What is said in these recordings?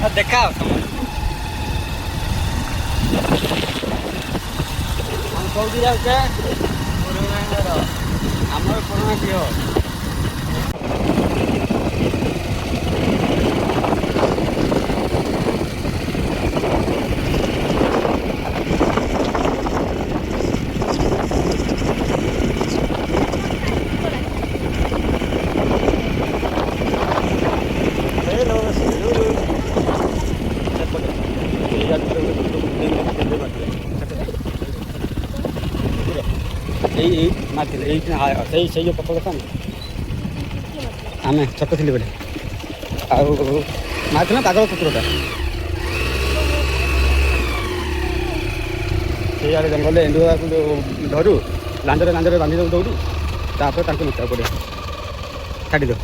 देखा हम कौटी जाऊे आमर पुराना झील से जो पकड़ था आम छोट थी बोले आना पागल कुकुरटा से आड़े जंगल एंडुआ को धरू लांजरे लांजरे बांधी दे दौड़ी तापर नचा पड़े छाड़ दो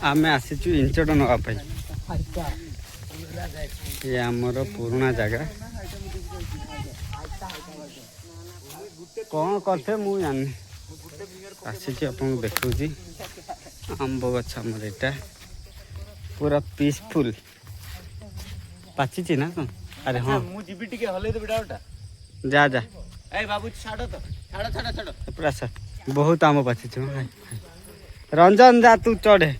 आम आसीचु इंचट नापी ये आमर पुराना जगह कौन करते मुझे जानी आसी आप देखा आंब गछ आमर यहाँ पूरा पीसफुल पाची ना कौन अरे हाँ मुझे जा जा बाबू छाड़ तो छाड़ छाड़ छाड़ पूरा बहुत आम पाची रंजन जा तू चढ़े